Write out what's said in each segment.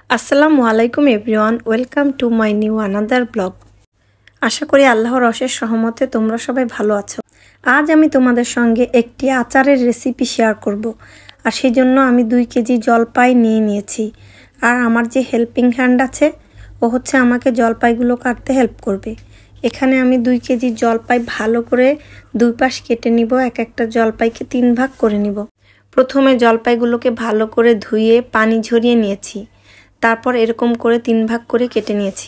আসসালামু আলাইকুম everyone, welcome to my new another vlog. আশা করি আল্লাহর অশেষ রহমতে তোমরা সবাই ভালো আছো। আজ আমি তোমাদের সঙ্গে একটি আচারের রেসিপি শেয়ার করব। আর সেই জন্য আমি 2 কেজি জলপাই নিয়েছি। আর আমার যে হেল্পিং হ্যান্ড আছে ও হচ্ছে আমাকে জলপাইগুলো কাটতে হেল্প করবে। এখানে আমি 2 কেজি জলপাই ভালো করে 2 পাশ কেটে নিব। একটা জলপাইকে 3 ভাগ করে নিব। প্রথমে জলপাইগুলোকে ভালো করে ধুয়ে পানি ঝরিয়ে নিয়েছি। তারপর এরকম করে 3 ভাগ করে কেটে নিয়েছি।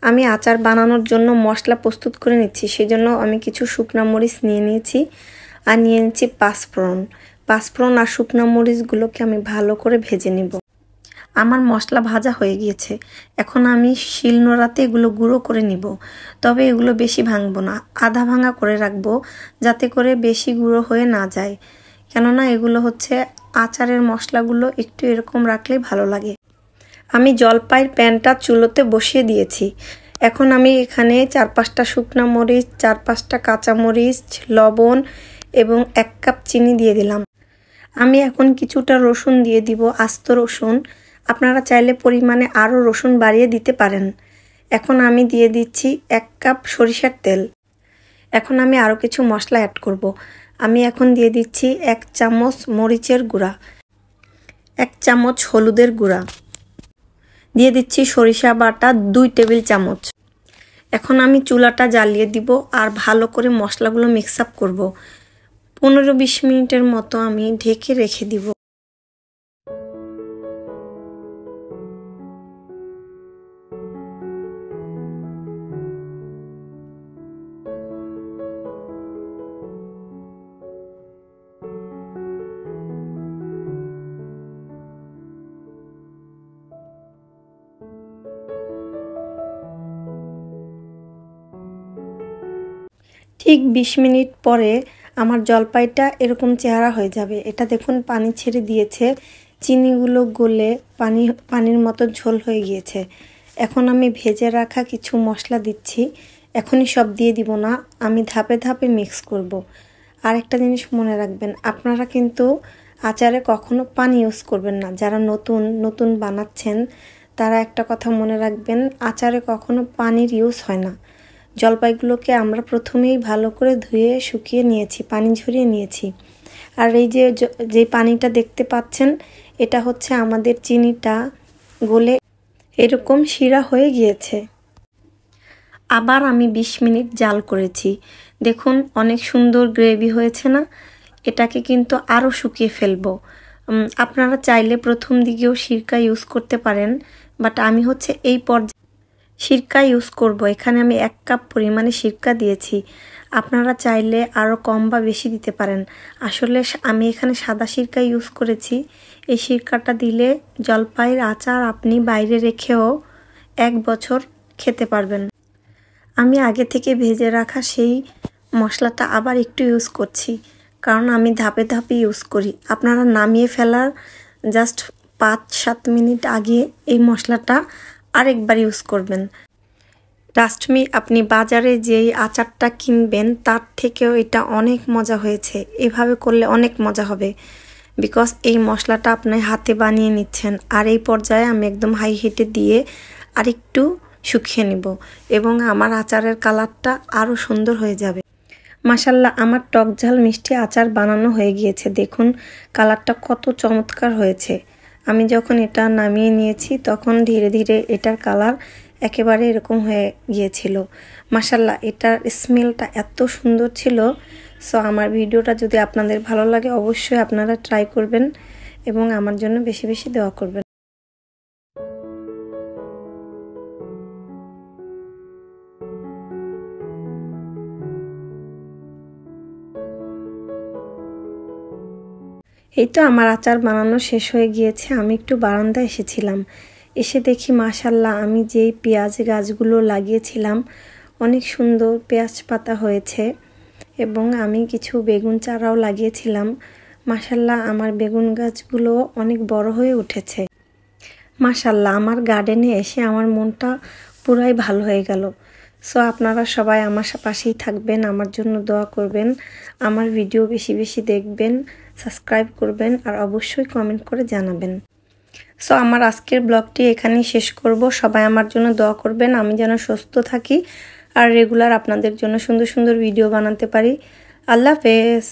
আমি আচার বানানোর জন্য মশলা প্রস্তুত করে নিচ্ছি। সেজন্য আমি কিছু শুকনা মরিচ নিয়েছি আর নিয়ে নিচ্ছি পাঁচফোড়ন আর শুকনা মরিচগুলোকে আমি ভালো করে ভেজে নিব। আমার মশলা ভাজা হয়ে গিয়েছে। এখন আমি শিলনোড়াতে এগুলো গুঁড়ো করে নিব। তবে এগুলো বেশি ভাঙবো না, আধা ভাঙা করে রাখবো, যাতে করে বেশি গুঁড়ো হয়ে না যায়। কেননা এগুলো হচ্ছে আচারের মশলাগুলো একটু এরকম রাখলেই ভালো লাগে। আমি জলপাইয়ের প্যানটা চুলোতে বসিয়ে দিয়েছি। এখন আমি এখানে 4-5টা শুকনা মরিচ, 4-5টা কাঁচা মরিচ, লবণ এবং 1 কাপ চিনি দিয়ে দিলাম। আমি এখন কিছুটা রসুন দিয়ে দিব, আস্ত রসুন। আপনারা চাইলে পরিমাণে আরও রসুন বাড়িয়ে দিতে পারেন। এখন আমি দিয়ে দিচ্ছি 1 কাপ সরিষার তেল। এখন আমি আরও কিছু মশলা অ্যাড করব। আমি এখন দিয়ে দিচ্ছি 1 চামচ মরিচের গুঁড়া, 1 চামচ হলুদের গুঁড়া, দিয়ে দিচ্ছি সরিষা বাটা 2 টেবিল চামচ। এখন আমি চুলাটা জ্বালিয়ে দিব আর ভালো করে মশলাগুলো মিক্স আপ করব। 15-20 মিনিটের মতো আমি ঢেকে রেখে দিব। ঠিক 20 মিনিট পরে আমার জলপাইটা এরকম চেহারা হয়ে যাবে। এটা দেখুন পানি ছেড়ে দিয়েছে, চিনিগুলো গলে পানির মতো ঝোল হয়ে গিয়েছে। এখন আমি ভেজে রাখা কিছু মশলা দিচ্ছি। এখনই সব দিয়ে দিব না, আমি ধাপে ধাপে মিক্স করব। আর একটা জিনিস মনে রাখবেন, আপনারা কিন্তু আচারে কখনো পানি ইউজ করবেন না। যারা নতুন বানাচ্ছেন তারা একটা কথা মনে রাখবেন, আচারে কখনো পানির ইউজ হয় না। জলপাইগুলোকে আমরা প্রথমেই ভালো করে ধুয়ে শুকিয়ে নিয়েছি, পানি ঝরিয়ে নিয়েছি। আর এই যে পানিটা দেখতে পাচ্ছেন, এটা হচ্ছে আমাদের চিনিটা গলে এরকম শিরা হয়ে গিয়েছে। আবার আমি 20 মিনিট জাল করেছি। দেখুন অনেক সুন্দর গ্রেভি হয়েছে না? এটাকে কিন্তু আরও শুকিয়ে ফেলবো। আপনারা চাইলে প্রথম দিকেও সিরকা ইউজ করতে পারেন, বাট আমি হচ্ছে এই পর্যায়ে সিরকা ইউজ করব। এখানে আমি 1 কাপ পরিমাণে সিরকা দিয়েছি। আপনারা চাইলে আরও কম বা বেশি দিতে পারেন। আসলে আমি এখানে সাদা সিরকা ইউজ করেছি। এই সিরকাটা দিলে জলপাইয়ের আচার আপনি বাইরে রেখেও 1 বছর খেতে পারবেন। আমি আগে থেকে ভেজে রাখা সেই মশলাটা আবার একটু ইউজ করছি, কারণ আমি ধাপে ধাপে ইউজ করি। আপনারা নামিয়ে ফেলার জাস্ট 5-7 মিনিট আগে এই মশলাটা আরেকবার ইউজ করবেন। ট্রাস্ট মি, আপনি বাজারে যেই আচারটা কিনবেন তার থেকেও এটা অনেক মজা হয়েছে। এভাবে করলে অনেক মজা হবে, বিকজ এই মশলাটা আপনি হাতে বানিয়ে নিচ্ছেন। আর এই পর্যায়ে আমি একদম হাই হিটে দিয়ে আরেকটু শুকিয়ে নিব এবং আমার আচারের কালারটা আরও সুন্দর হয়ে যাবে। মাশাল্লাহ, আমার টক ঝাল মিষ্টি আচার বানানো হয়ে গিয়েছে। দেখুন কালারটা কত চমৎকার হয়েছে। আমি যখন এটা নামিয়ে নিয়েছি তখন ধীরে ধীরে এটার কালার একেবারে এরকম হয়ে গিয়েছিল। মাশাল্লাহ, এটার স্মেলটা এত সুন্দর ছিল। সো আমার ভিডিওটা যদি আপনাদের ভালো লাগে অবশ্যই আপনারা ট্রাই করবেন এবং আমার জন্য বেশি বেশি দোয়া করবেন। এই তো আমার আচার বানানো শেষ হয়ে গিয়েছে। আমি একটু বারান্দায় এসেছিলাম, এসে দেখি মাশাল্লাহ আমি যেই পেঁয়াজ গাছগুলো লাগিয়েছিলাম অনেক সুন্দর পেঁয়াজ পাতা হয়েছে এবং আমি কিছু বেগুন চারাও লাগিয়েছিলাম। মাশাল্লাহ আমার বেগুন গাছগুলো অনেক বড় হয়ে উঠেছে। মাশাল্লাহ আমার গার্ডেনে এসে আমার মনটা পুরাই ভালো হয়ে গেল। সো আপনারা সবাই আমার পাশেই থাকবেন, আমার জন্য দোয়া করবেন, আমার ভিডিও বেশি বেশি দেখবেন, সাবস্ক্রাইব করবেন আর অবশ্যই কমেন্ট করে জানাবেন। সো আমার আজকের ব্লগটি এখানেই শেষ করব। সবাই আমার জন্য দোয়া করবেন, আমি যেন সুস্থ থাকি আর রেগুলার আপনাদের জন্য সুন্দর সুন্দর ভিডিও বানাতে পারি। আল্লাহ হাফেজ।